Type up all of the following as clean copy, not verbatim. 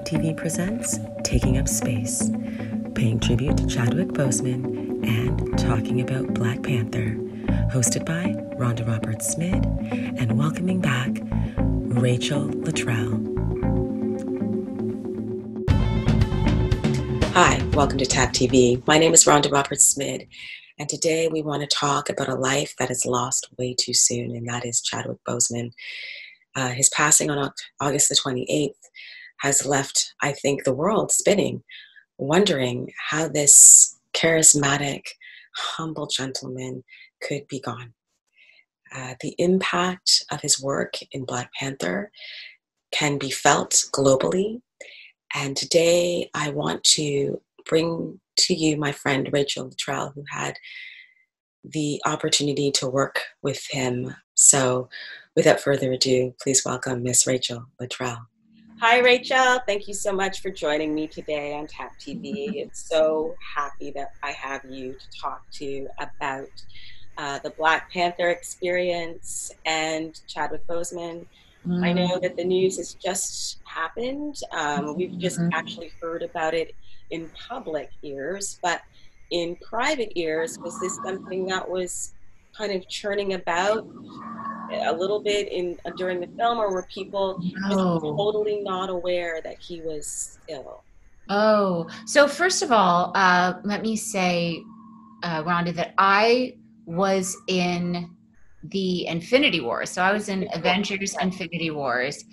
TV presents Taking Up Space, paying tribute to Chadwick Boseman and talking about Black Panther, hosted by Rhonda Roberts-Smith and welcoming back Rachel Luttrell. Hi, welcome to TAP TV. My name is Rhonda Roberts-Smith, and today we want to talk about a life that is lost way too soon, and that is Chadwick Boseman. His passing on August the 28th has left, I think, the world spinning, wondering how this charismatic, humble gentleman could be gone. The impact of his work in Black Panther can be felt globally. And today I want to bring to you my friend Rachel Luttrell, who had the opportunity to work with him. So without further ado, please welcome Miss Rachel Luttrell. Hi, Rachel. Thank you so much for joining me today on TAP TV. It's so happy that I have you to talk to about the Black Panther experience and Chadwick Boseman. I know that the news has just happened. We've just actually heard about it in public ears, but in private ears, was this something that was kind of churning about a little bit during the film, or were people just totally not aware that he was ill? So first of all, let me say, Rhonda, that I was in the Infinity Wars. So I was in Avengers Infinity Wars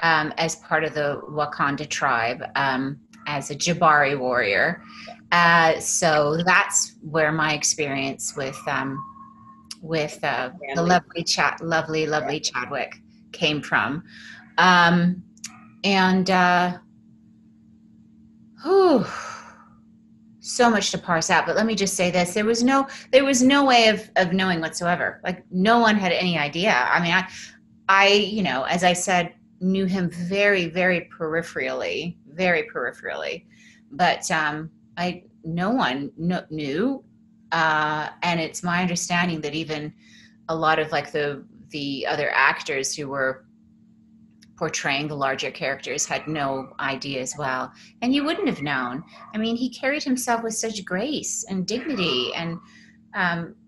as part of the Wakanda tribe, as a Jabari warrior. So that's where my experience with the lovely Chadwick came from. So much to parse out, but let me just say this. There was no way of knowing whatsoever. Like, no one had any idea. I mean, I as I said, knew him very, very peripherally, but no one knew. And it's my understanding that even a lot of like the other actors who were portraying the larger characters had no idea as well. And you wouldn't have known. I mean, he carried himself with such grace and dignity and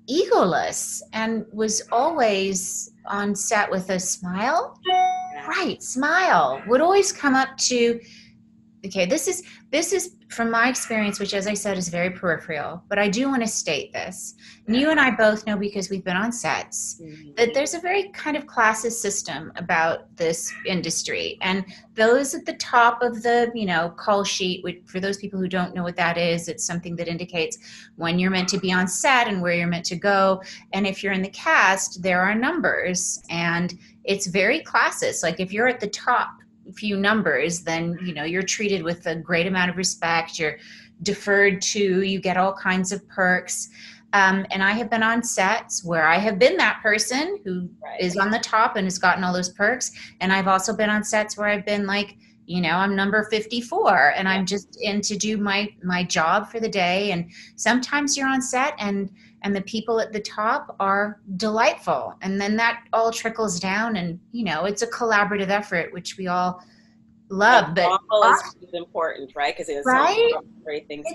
egoless, and was always on set with a smile. Right, smile would always come up to. Okay, this is from my experience, which, as I said, is very peripheral, but I do want to state this. And you and I both know, because we've been on sets, that there's a very kind of classist system about this industry. And those at the top of the, call sheet, which, for those people who don't know what that is, it's something that indicates when you're meant to be on set and where you're meant to go. And if you're in the cast, there are numbers, and it's very classist. Like, if you're at the top few numbers, then you're treated with a great amount of respect, you're deferred to, you get all kinds of perks, and I have been on sets where I have been that person who is on the top and has gotten all those perks, and I've also been on sets where I've been like, I'm number 54 and I'm just in to do my job for the day. And sometimes you're on set and the people at the top are delightful. And then that all trickles down, and, it's a collaborative effort, which we all love. But all is important, right? Because it's all great things.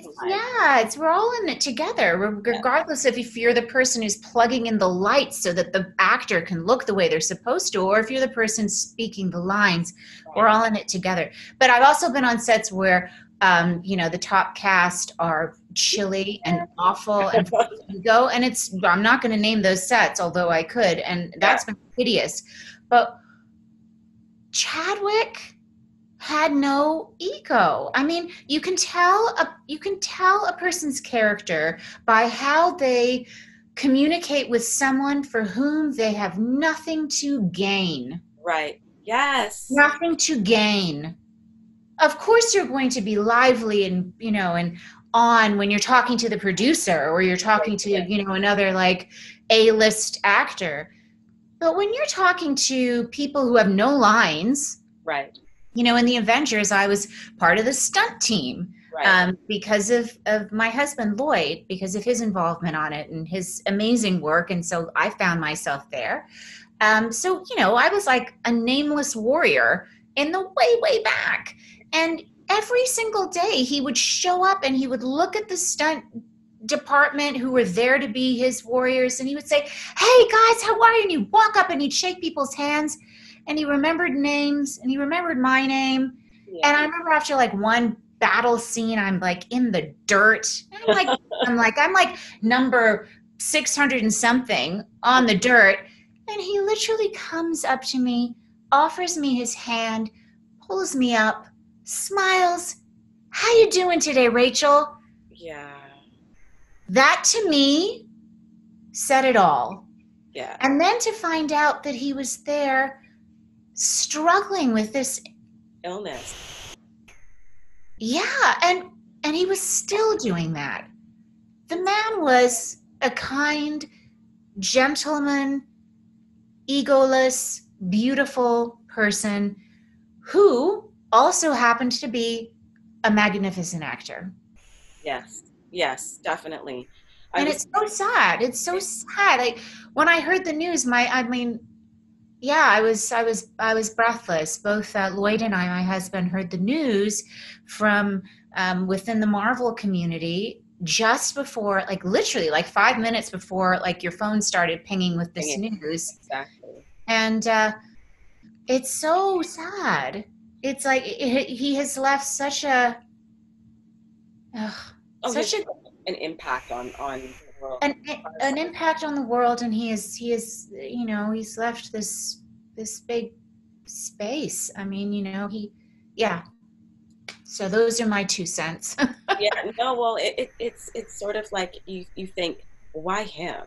We're all in it together, regardless of if you're the person who's plugging in the lights so that the actor can look the way they're supposed to, or if you're the person speaking the lines. We're all in it together. But I've also been on sets where the top cast are chilly and awful and ego, and I'm not going to name those sets, although I could, and that's been hideous. But Chadwick had no ego. I mean, you can tell a person's character by how they communicate with someone for whom they have nothing to gain. Right. Yes. Nothing to gain. Of course you're going to be lively and, and on when you're talking to the producer, or you're talking to, another like A-list actor. But when you're talking to people who have no lines, right. In the Avengers, I was part of the stunt team, because of my husband, Lloyd, because of his involvement on it and his amazing work. And so I found myself there. So, I was like a nameless warrior in the way, way back. And every single day he would show up and he would look at the stunt department who were there to be his warriors, and he would say, "Hey guys, how are you?" And he'd walk up and he'd shake people's hands, and he remembered names, and he remembered my name. Yeah. And I remember after like one battle scene, I'm like in the dirt. And I'm like number 600 and something on the dirt. And he literally comes up to me, offers me his hand, pulls me up, smiles. "How you doing today, Rachel?" Yeah. That to me said it all. Yeah. And then to find out that he was there struggling with this illness. Yeah, and he was still doing that. The man was a kind, gentleman, egoless, beautiful person who also happened to be a magnificent actor. Yes, definitely. It's so sad. It's so sad. Like when I heard the news, I was breathless. Both Lloyd and I, my husband, heard the news from within the Marvel community just before, like literally like 5 minutes before, like your phone started pinging with this news. Exactly. And it's so sad. It's like he has left such an impact on the world. An impact on the world, and he is he's left this big space. I mean, so those are my 2 cents. Yeah, no, well, it's sort of like you think, why him,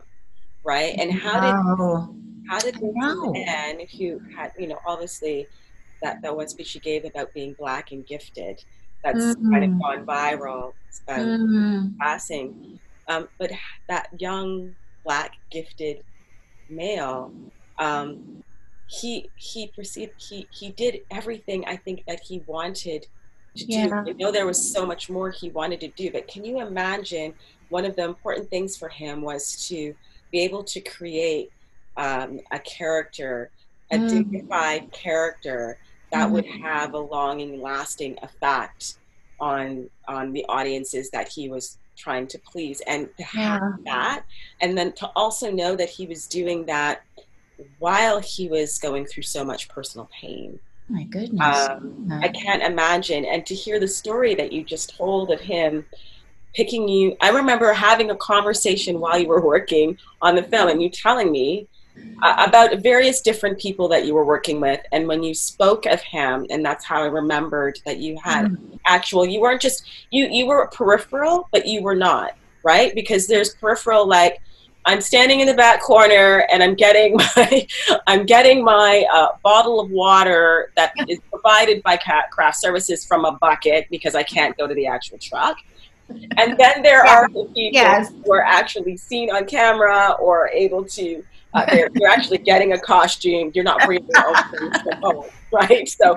right? And how did this man who had, obviously that one speech he gave about being Black and gifted, that's kind of gone viral, passing, but that young Black gifted male, he did everything I think that he wanted to do. I know there was so much more he wanted to do, but can you imagine one of the important things for him was to be able to create a character, a dignified character that would have a long and lasting effect on the audiences that he was trying to please, and to have that, and then to also know that he was doing that while he was going through so much personal pain. My goodness. I can't imagine. And to hear the story that you just told of him picking you, I remember having a conversation while you were working on the film and you telling me about various different people that you were working with. And when you spoke of him, and that's how I remembered that you had you weren't just, you were peripheral, but you were not, right? Because there's peripheral, like, I'm standing in the back corner and I'm getting my bottle of water that is provided by craft services from a bucket because I can't go to the actual truck. And then there are the people who are actually seen on camera or able to, you're actually getting a costume. You're not bringing your own things from home, right? So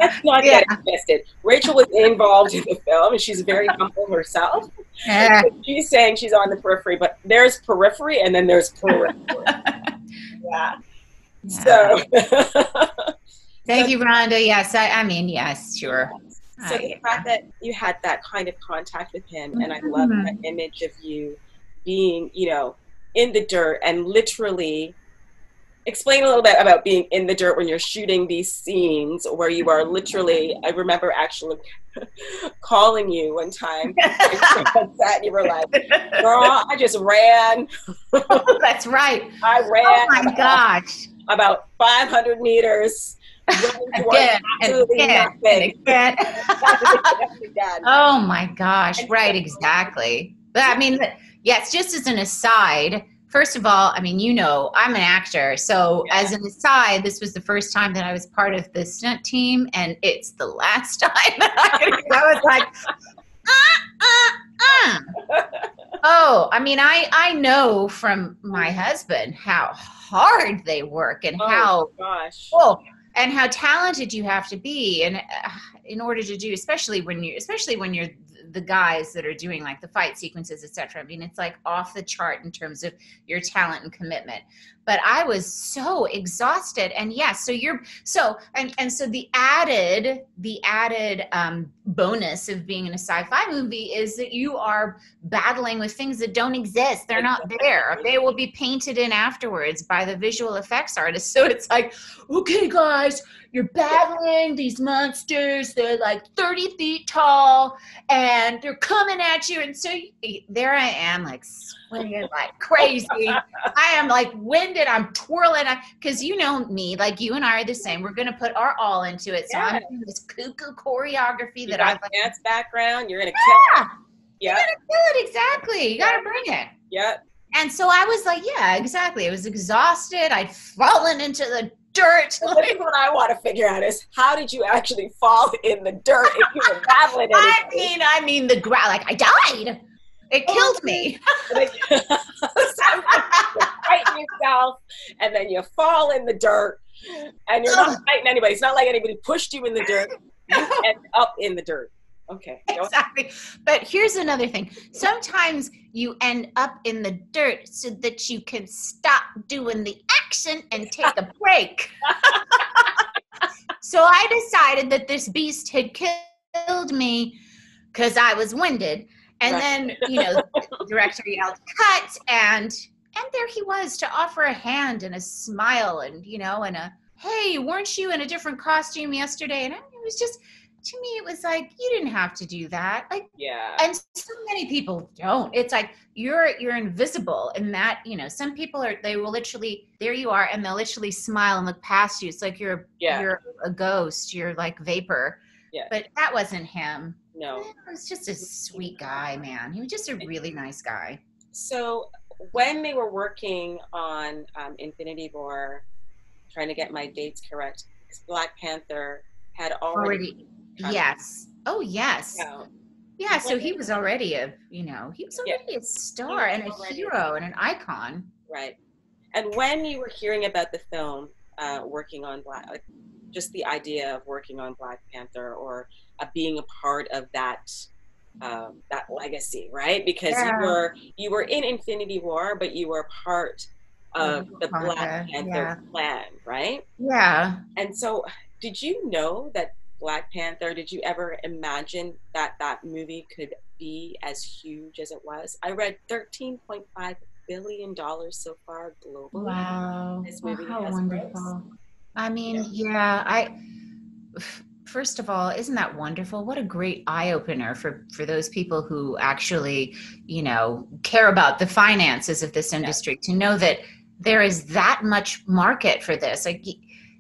let's not get it twisted. Rachel was involved in the film and she's very humble herself. She's saying she's on the periphery, but there's periphery and then there's periphery. So thank you, Rhonda. Yes, I mean, yes, sure. So the fact that you had that kind of contact with him, and I love that image of you being, in the dirt, and literally explain a little bit about being in the dirt when you're shooting these scenes where you are literally, I remember actually calling you one time and you were like, girl, I just ran. Oh, that's right. I ran. Oh my gosh. About 500 meters. Again. Oh my gosh. Right. Exactly. But I mean, yes, just as an aside, first of all, I mean, I'm an actor. So as an aside, this was the first time that I was part of the stunt team, and it's the last time that I was like, Oh, I mean, I know from my husband how hard they work and how, and how talented you have to be, and in order to do, especially when you're the guys that are doing like the fight sequences, etc. I mean, it's like off the chart in terms of your talent and commitment. But I was so exhausted, and yes, so the added bonus of being in a sci-fi movie is that you are battling with things that don't exist. They're not there. They will be painted in afterwards by the visual effects artists. So it's like, okay, guys, you're battling these monsters. They're like 30 feet tall, and they're coming at you. And so there I am, like swinging like crazy. I am like winded. I'm twirling. Because you know me, like you and I are the same. We're going to put our all into it. So I'm doing this cuckoo choreography that I like. Dance background. You're going to kill it. Yeah. You're going to kill it. Exactly. You got to bring it. Yep. And so I was like, yeah, exactly. I was exhausted. I'd fallen into the dirt. What I want to figure out is, how did you actually fall in the dirt if you were battling anything? I mean the ground. Like I died. It killed me. You fight yourself, and then you fall in the dirt, and you're not fighting anybody. It's not like anybody pushed you in the dirt. You end up in the dirt. Okay. Exactly. But here's another thing. Sometimes you end up in the dirt so that you can stop doing the action and take a break. So I decided that this beast had killed me because I was winded. And then, the director yelled, cut. And there he was to offer a hand and a smile and, and a, hey, weren't you in a different costume yesterday? And it was just, to me, it was like, you didn't have to do that. Like, yeah. And so many people don't. It's like, you're invisible in that, some people they will literally, there you are, and they'll literally smile and look past you. It's like you're a ghost. You're like vapor. Yeah. But that wasn't him. No. He was just a sweet guy, man. He was just a really nice guy. So when they were working on Infinity War, trying to get my dates correct, Black Panther had already yes. Oh, yes. Yeah, so he was already a star and a hero and an icon. Right. And when you were hearing about the film, working on just the idea of working on Black Panther or being a part of that legacy, right? Because you were in Infinity War, but you were part of the Black Panther plan, right? Yeah. And so, did you know that Black Panther, did you ever imagine that movie could be as huge as it was? I read $13.5 billion so far globally. Wow. This movie how has wonderful. grossed. I mean, first of all, isn't that wonderful? What a great eye-opener for those people who actually, care about the finances of this industry, to know that there is that much market for this. Like,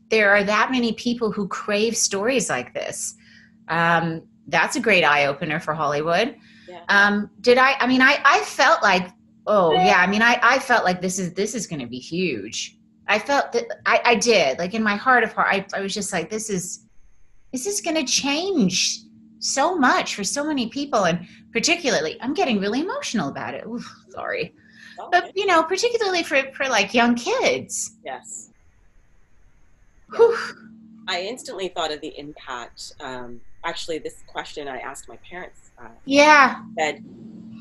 there are that many people who crave stories like this. That's a great eye-opener for Hollywood. Yeah. I felt like, I felt like this is going to be huge. I felt that I did, like in my heart of heart, I was just like, this is going to change so much for so many people. And particularly, I'm getting really emotional about it. Oof, sorry. Okay. But, particularly for like young kids. Yes. Whew. I instantly thought of the impact. Actually, this question I asked my parents. Said,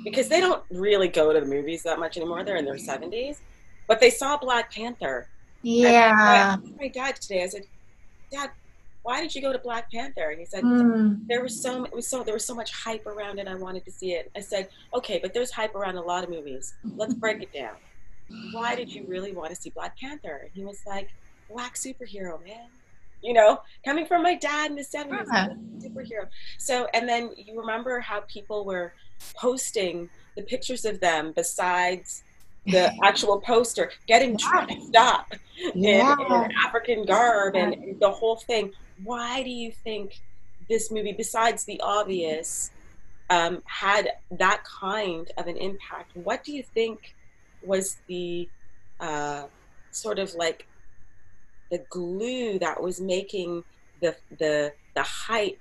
because they don't really go to the movies that much anymore. They're in their 70s. But they saw Black Panther. Yeah. I asked my dad today, I said, Dad, why did you go to Black Panther? And he said, there was so much hype around it. I wanted to see it. I said, okay, but there's hype around a lot of movies. Let's break it down. Why did you really want to see Black Panther? And he was like, Black superhero, man. Coming from my dad in the 70s, superhero. So, and then you remember how people were posting the pictures of them besides the actual poster, getting dressed up in African garb and the whole thing. Why do you think this movie, besides the obvious, had that kind of an impact? What do you think was the sort of like the glue that was making the hype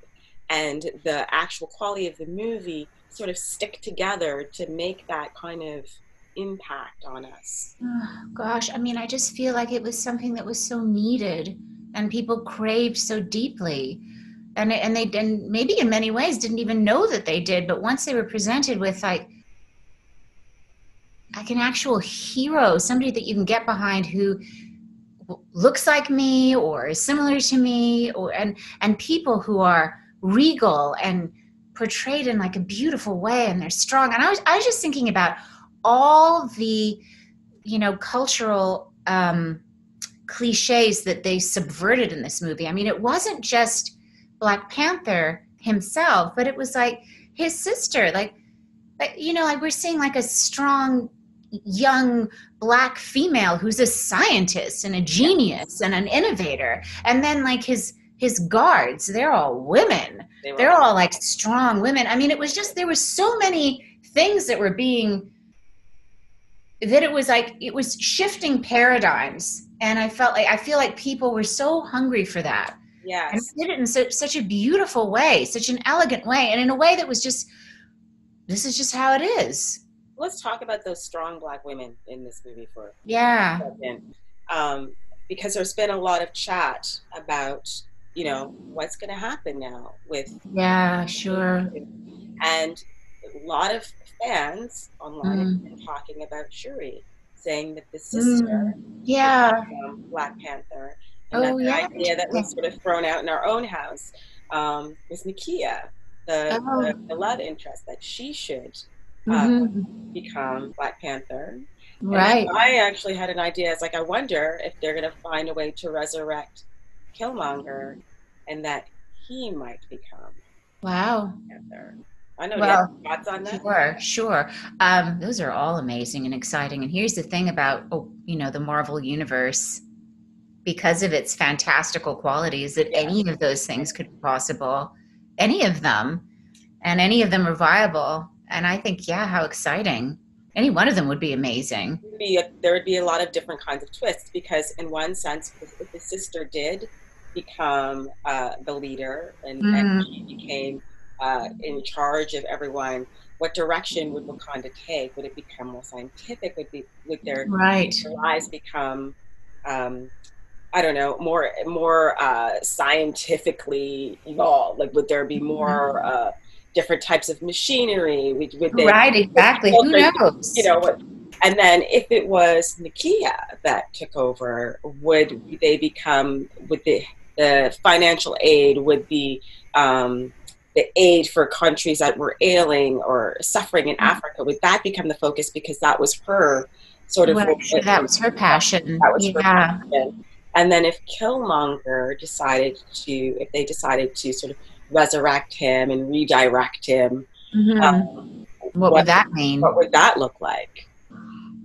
and the actual quality of the movie sort of stick together to make that kind of impact on us? Oh, gosh, I mean, I just feel like it was something that was so needed and people craved so deeply. And they didn't, maybe in many ways didn't even know that they did, but once they were presented with like an actual hero, somebody that you can get behind who looks like me or is similar to me, or and people who are regal and portrayed in like a beautiful way, and they're strong. And I was just thinking about all the, you know, cultural cliches that they subverted in this movie. I mean, it wasn't just Black Panther himself, but it was like his sister, like you know, like we're seeing like a strong young Black female who's a scientist and a genius and an innovator, and then like his guards, they're all women. They're all like strong women. I mean, it was just, there were so many things that were being, that it was like, it was shifting paradigms, and I feel like people were so hungry for that. Yes. And did it in such a beautiful way, such an elegant way, and in a way that was just, this is just how it is. Let's talk about those strong Black women in this movie for a second. Because there's been a lot of chat about, you know, what's going to happen now with. Yeah, sure. And a lot of fans online have been talking about Shuri, saying that the sister Black Panther. And the idea that was sort of thrown out in our own house was Nakia, the love interest, that she should become Black Panther. Right. And I actually had an idea. It's like, I wonder if they're going to find a way to resurrect Killmonger, and that he might become Panther. I know you have thoughts on that. Sure. Those are all amazing and exciting. And here's the thing about, you know, the Marvel Universe, because of its fantastical qualities, that any of those things could be possible, any of them, and any of them are viable. And I think, how exciting. Any one of them would be amazing. There would be a lot of different kinds of twists, because in one sense, if the sister did become the leader and she became in charge of everyone, what direction would Wakanda take? Would it become more scientific? Would their lives become I don't know, more scientifically evolved? Like, would there be more different types of machinery? Exactly. Who knows? You know, and then if it was Nakia that took over, would the financial aid, would the aid for countries that were ailing or suffering in Africa, would that become the focus? Because that was her sort of, that was her passion. That was her passion. And then if Killmonger decided to sort of resurrect him and redirect him, what would that mean? What would that look like?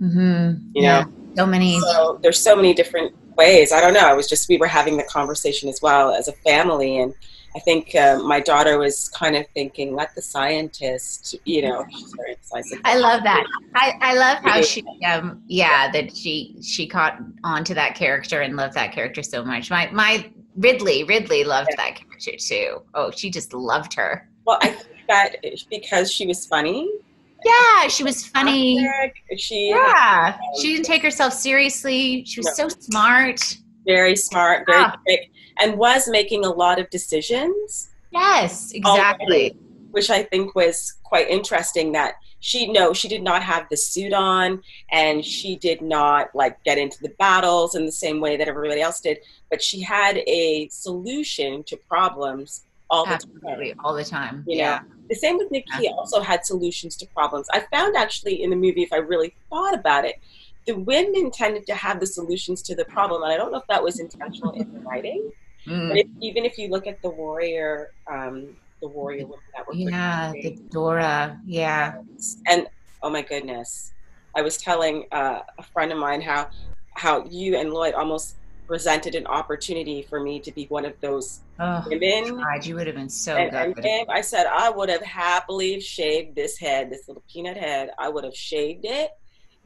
You know, so many. So there's so many different ways. I don't know. We were having the conversation as well as a family, and I think my daughter was kind of thinking, let the scientist, you know, she's very decisive. I love that. I love how that she caught on to that character and loved that character so much. My Ridley loved that character too. Oh, she just loved her. Well, I think that because she was funny. Yeah, she was funny. She didn't take herself seriously. She was so smart. Very smart, very quick, and was making a lot of decisions. Yes, exactly. Which I think was quite interesting, that she did not have the suit on, and she did not like get into the battles in the same way that everybody else did, but she had a solution to problems all the time. You know? The same with Nakia, also had solutions to problems. I found actually in the movie, if I really thought about it, the women tended to have the solutions to the problem, and I don't know if that was intentional in the writing. But even if you look at the warrior women that were the Dora, and oh my goodness, I was telling a friend of mine how you and Lloyd almost presented an opportunity for me to be one of those women. God, you would have been so good. And I said I would have happily shaved this little peanut head. I would have shaved it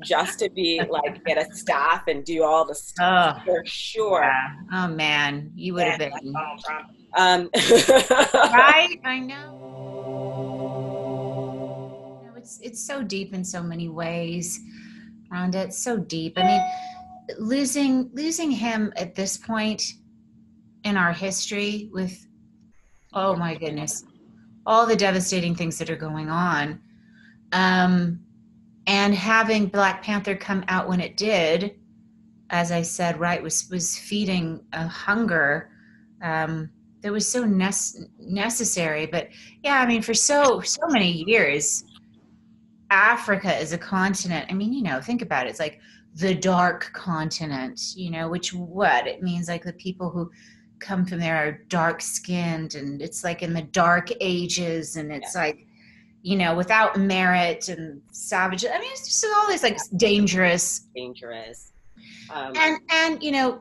just to be like, get a staff and do all the stuff for sure. Yeah. Oh man, you would have been. Right? I know. It's so deep in so many ways, Rhonda. It's so deep. I mean, losing him at this point, in our history with, oh my goodness, all the devastating things that are going on. And having Black Panther come out when it did, as I said, right, was feeding a hunger that was so necessary. But yeah, I mean, for so many years, Africa is a continent. I mean, think about it. It's like the dark continent, which what it means, like the people who come from there are dark skinned, and it's like in the dark ages, and it's like, without merit and savage. I mean, it's just all this like dangerous. And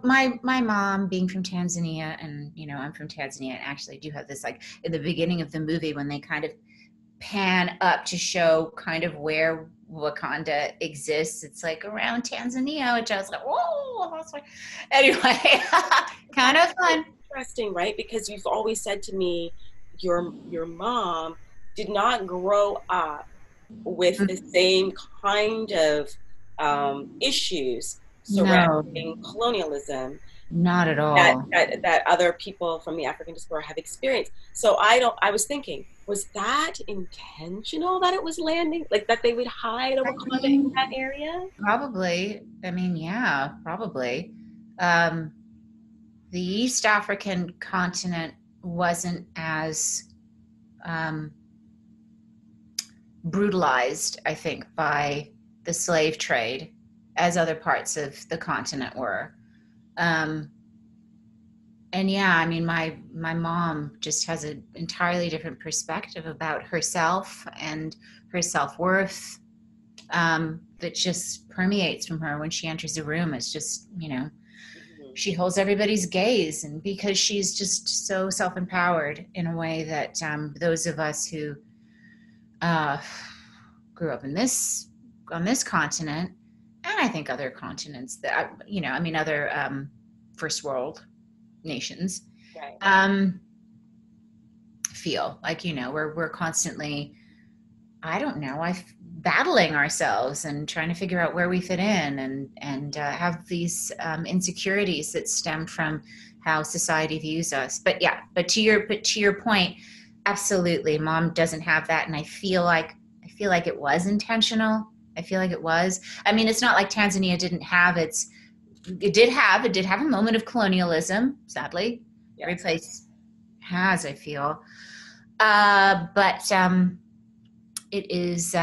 my mom being from Tanzania, and I'm from Tanzania, and actually do have this, like in the beginning of the movie when they kind of pan up to show kind of where Wakanda exists, it's like around Tanzania, which I was like, whoa, that's like, anyway, kind of fun. Interesting, right? Because you've always said to me, your mom did not grow up with the same kind of issues surrounding colonialism. Not at all. That other people from the African diaspora have experienced. So I was thinking, was that intentional that it was landing, like that they would hide a Wakanda in that area? Probably. I mean, yeah, probably. The East African continent wasn't as brutalized, I think, by the slave trade as other parts of the continent were. And yeah, I mean, my mom just has an entirely different perspective about herself and her self-worth that just permeates from her when she enters a room. It's just, she holds everybody's gaze, and because she's just so self-empowered in a way that those of us who grew up on this continent, and I think other continents that, other first world nations, right. Feel like, we're constantly, I don't know, battling ourselves and trying to figure out where we fit in, and have these insecurities that stem from how society views us. But to your point, absolutely, mom doesn't have that, and I feel like it was intentional. I feel like it was. I mean, it's not like Tanzania didn't have its. It did have a moment of colonialism. Sadly, every place has, I feel. But it is.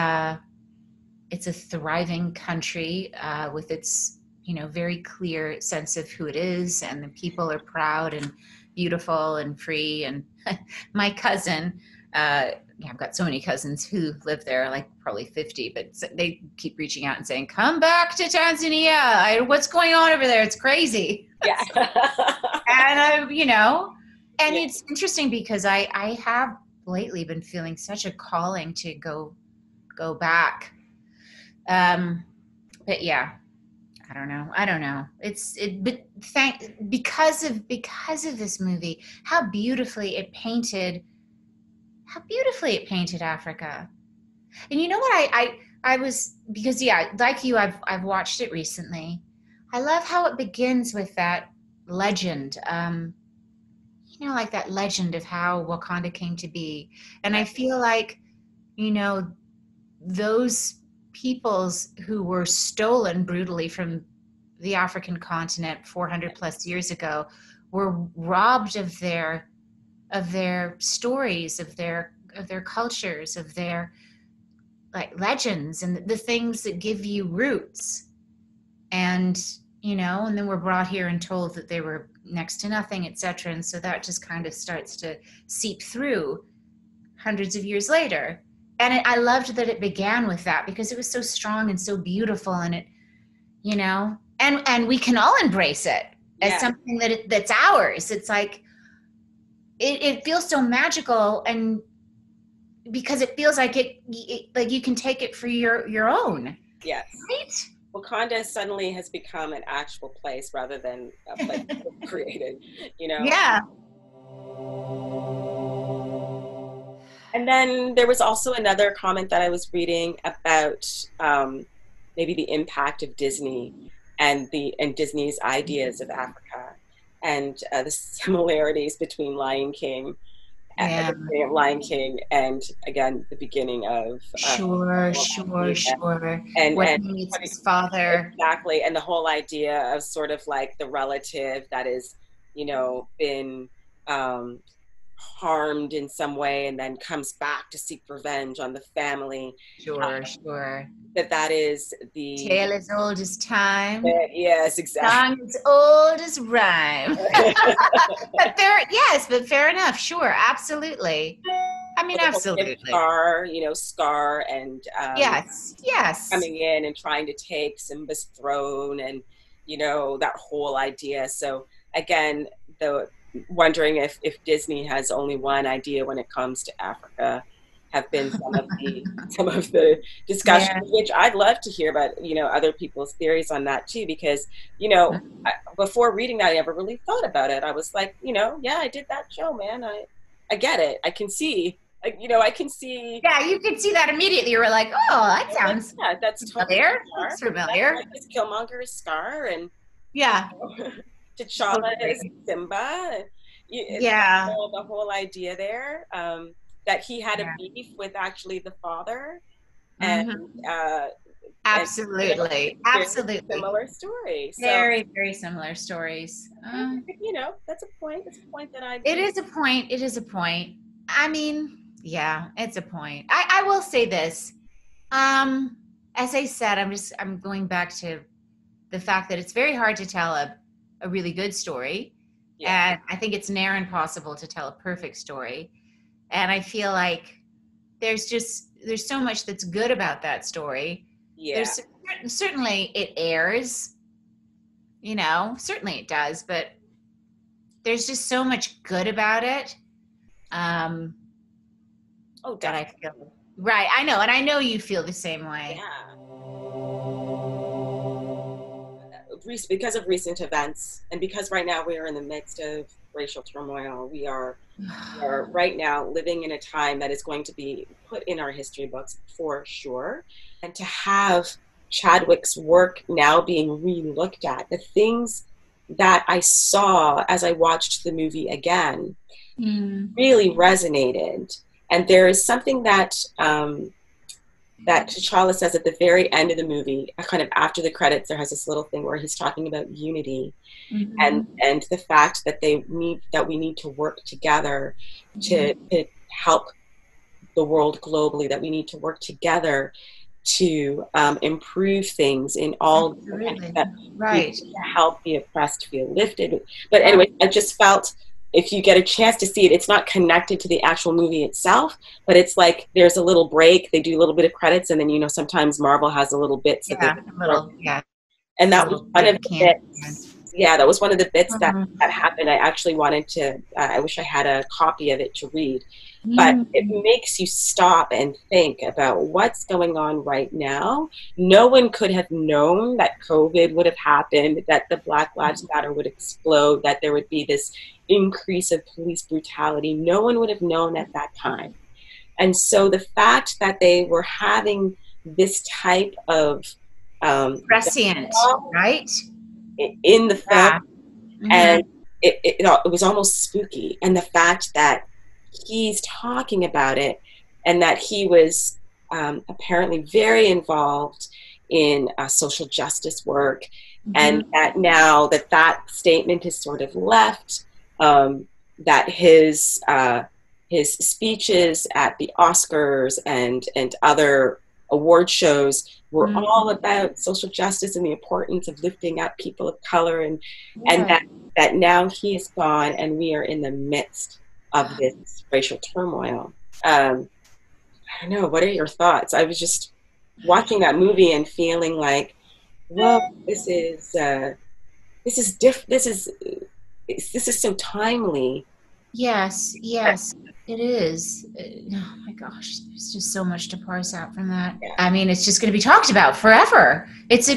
It's a thriving country with its, very clear sense of who it is, and the people are proud and beautiful and free. And my cousin. I've got so many cousins who live there, like probably 50, but they keep reaching out and saying, come back to Tanzania. What's going on over there? It's crazy. Yeah. And it's interesting because I have lately been feeling such a calling to go back. But yeah, I don't know. Because of this movie, how beautifully it painted Africa. And you know what, I was, because like you, I've watched it recently. I love how it begins with that legend, like that legend of how Wakanda came to be. And I feel like, those peoples who were stolen brutally from the African continent 400 plus years ago were robbed of their stories, of their cultures, of their like legends, and the things that give you roots. And and then we're brought here and told that they were next to nothing, etc. And so that just kind of starts to seep through hundreds of years later. And I loved that it began with that, because it was so strong and so beautiful, and it, and we can all embrace it as something that's ours. It's like, it feels so magical, and because it feels like it like you can take it for your own. Yes. Right? Wakanda suddenly has become an actual place rather than a place created, Yeah. And then there was also another comment that I was reading about maybe the impact of Disney and Disney's ideas of Africa. and the similarities between Lion King, at Yeah. the beginning of Lion King, and again the beginning of Sure, sure, sure. What and he needs his father. exactly, and the whole idea of sort of like the relative that is, been um, harmed in some way and then comes back to seek revenge on the family. Sure, sure. That is the Tale as old as time. yes, exactly. Song as old as rhyme. But yes, but fair enough. Sure, absolutely. I mean, absolutely. Scar, and Yes, yes. coming in and trying to take Simba's throne, and that whole idea. So again, the wondering if Disney has only one idea when it comes to Africa have been some of the discussions, Yeah. which I'd love to hear about, other people's theories on that too, because before reading that I never really thought about it. I was like, yeah, I did that show, man. I get it. I can see, like, I can see. Yeah, you could see that immediately. You were like, oh, that sounds Yeah, that's totally familiar. Scar. Looks familiar. Like this Killmonger's Scar, and Yeah. T'Challa is Simba. It's Yeah. the whole idea there, that he had a Yeah. beef with actually the father, and Mhm. uh, Absolutely. Absolutely. similar story. So Very, very similar stories. that's a point. That's a point that I. It is a point. It is a point. I mean, yeah, it's a point. I will say this. As I said, I'm going back to the fact that it's very hard to tell a really good story. Yeah. And I think it's near impossible to tell a perfect story. And I feel like there's so much that's good about that story. Yeah. Certainly it airs, certainly it does, but there's just so much good about it. That I feel right. I know, and I know you feel the same way. Yeah. Because of recent events, and because right now we are in the midst of racial turmoil, we are right now living in a time that is going to be put in our history books for sure. And to have Chadwick's work now being re-looked at, the things that I saw as I watched the movie again really resonated. And there is something that T'Challa says at the very end of the movie, kind of after the credits. There has this little thing where he's talking about unity, and the fact that we need to work together to help the world globally, that we need to work together to improve things in all right, to help the oppressed feel lifted. But anyway, I just felt, if you get a chance to see it, it's not connected to the actual movie itself, but it's like there's a little break. They do a little bit of credits, and then sometimes Marvel has a little bit. And that was one of the bits. Yeah, that was one of the bits that happened. I actually wanted to. I wish I had a copy of it to read, but it makes you stop and think about what's going on right now. No one could have known that COVID would have happened, that the Black Lives Matter would explode, that there would be this increase of police brutality. No one would have known at that time. And so the fact that they were having this type of prescient, right, in the film, and it was almost spooky. And the fact that he's talking about it, and that he was apparently very involved in social justice work, and that now that statement is sort of left, that his speeches at the Oscars and other award shows were all about social justice and the importance of lifting up people of color, and that now he is gone and we are in the midst of this racial turmoil. I don't know, what are your thoughts? I was just watching that movie and feeling like, well, this is so timely. Yes, it is. Oh my gosh, there's just so much to parse out from that. Yeah. I mean, it's just going to be talked about forever. It's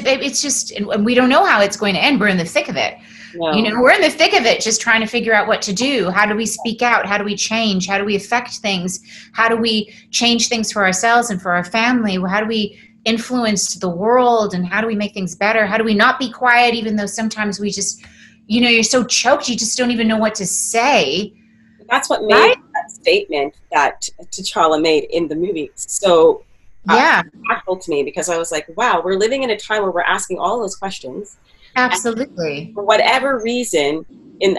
just, and we don't know how it's going to end. We're in the thick of it. No. We're in the thick of it, just trying to figure out what to do. How do we speak out? How do we change? How do we affect things? How do we change things for ourselves and for our family? How do we influence the world, and how do we make things better? How do we not be quiet, even though sometimes we just you're so choked, you just don't even know what to say. That's what made Right? that statement that T'Challa made in the movie so Yeah, impactful to me, because I was like, wow, we're living in a time where we're asking all those questions. And absolutely. for whatever reason,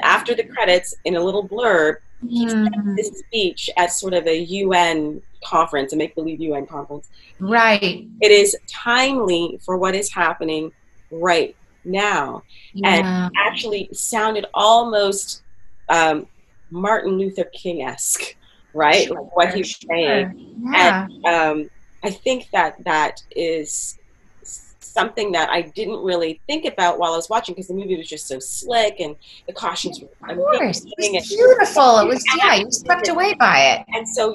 after the credits, in a little blurb, he said Mm, this speech at sort of a UN conference, a make-believe UN conference. right. It is timely for what is happening right now, and Yeah. actually sounded almost um, Martin Luther King-esque, right? Sure. Like what he was saying. Sure. And Yeah. I think that is something that I didn't really think about while I was watching, because the movie was just so slick and the costumes were Of course. It was amazing. beautiful. It was, yeah, you were swept And away by it. and so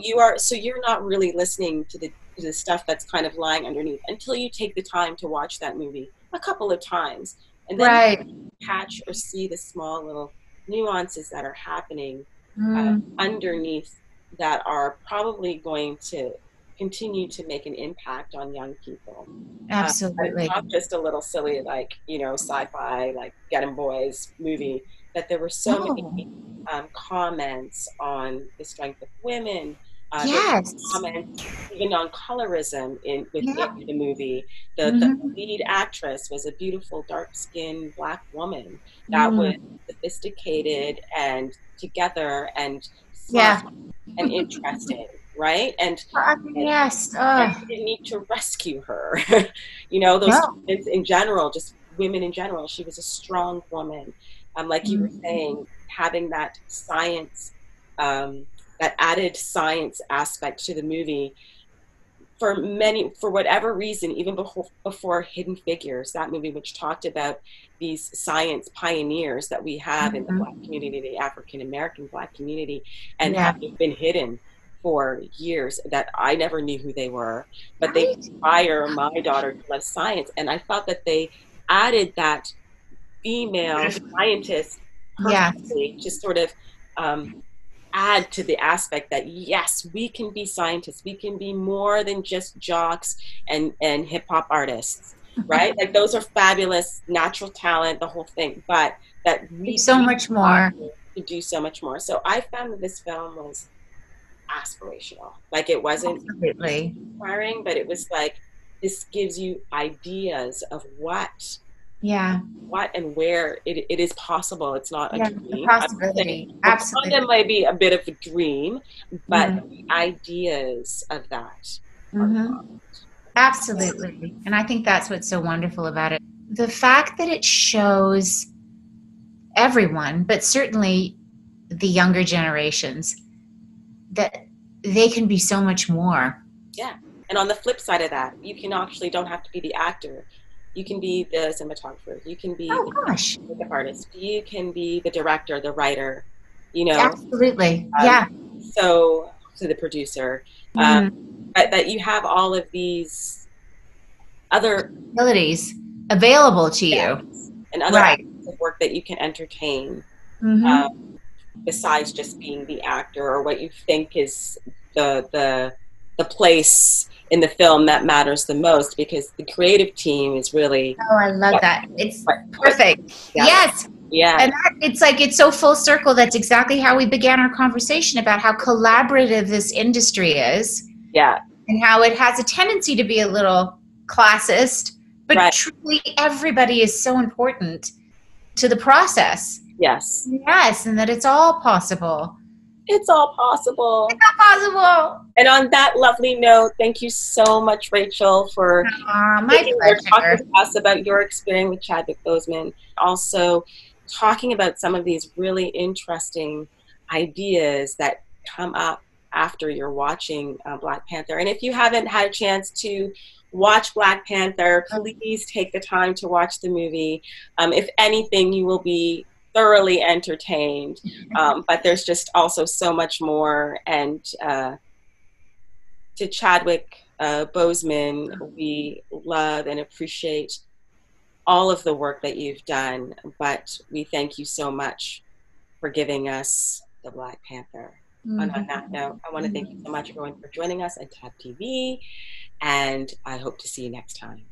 you're not really listening to the stuff that's kind of lying underneath until you take the time to watch that movie a couple of times, and then Right. you catch or see the small little nuances that are happening Mm, underneath, that are probably going to continue to make an impact on young people. But it's absolutely. not just a little silly, like, sci-fi, like Get 'em Boys movie, that there were so many Oh, comments on the strength of women. There were yes. comments even on colorism within Yeah. the movie. The Mm-hmm. lead actress was a beautiful, dark-skinned Black woman that was Mm, sophisticated and together and smart yeah. and interesting, right? And Yes. and he didn't need to rescue her. Those No. comments in general, just women in general. She was a strong woman. Like you were Mm, saying, having that science, that added science aspect to the movie, for whatever reason, even before Hidden Figures, that movie, which talked about these science pioneers that we have in the Black mhm. community, the African American Black community, and Yeah. have been hidden for years, that I never knew who they were, but they Right? inspire my daughter to love science. And I thought that they added that female scientist Yeah. perfectly to sort of um, add to the aspect that, yes, we can be scientists, we can be more than just jocks and hip hop artists, right? Like, those are fabulous, natural talent, the whole thing, but that It's we so do much more. to do so much more. So I found that this film was aspirational. Like, it wasn't just Absolutely. inspiring, but it was like, this gives you ideas of Yeah. what and where it is possible. It's not a Yeah. The dream. I'm not saying possibility. Wakanda Absolutely. might be a bit of a dream, but Mm. the ideas of that are Hmm. Absolutely. And I think that's what's so wonderful about it. The fact that it shows everyone, but certainly the younger generations, that they can be so much more. yeah. And on the flip side of that, you can actually don't have to be the actor. You can be the cinematographer. You can be Oh the gosh. makeup artist. You can be the director, the writer. You know, Absolutely. um, Yeah. so to the producer, um, Mm. but you have all of these other, Abilities available to yeah, you. and other Right. aspects of work that you can entertain, uh, Mm-hmm. besides just being the actor, or what you think is the place in the film that matters the most, because the creative team is really Oh, I love what that. It's what puts it perfect. together. Yes. Yeah, And it's like it's so full circle. That's exactly how we began our conversation about how collaborative this industry is yeah, and how it has a tendency to be a little classist, but right. truly everybody is so important to the process. Yes, Yes, and that it's all possible. it's all possible. Possible. And on that lovely note, thank you so much, Rachel, for My taking or talking pleasure. to us about your experience with Chadwick Boseman. Also, talking about some of these really interesting ideas that come up after you're watching Black Panther. And if you haven't had a chance to watch Black Panther, please take the time to watch the movie. If anything, you will be thoroughly entertained. But there's just also so much more. And to Chadwick Boseman, we love and appreciate all of the work that you've done, but we thank you so much for giving us the Black Panther. And on that note, I want to thank you so much, everyone, for joining us on Tab TV, and I hope to see you next time.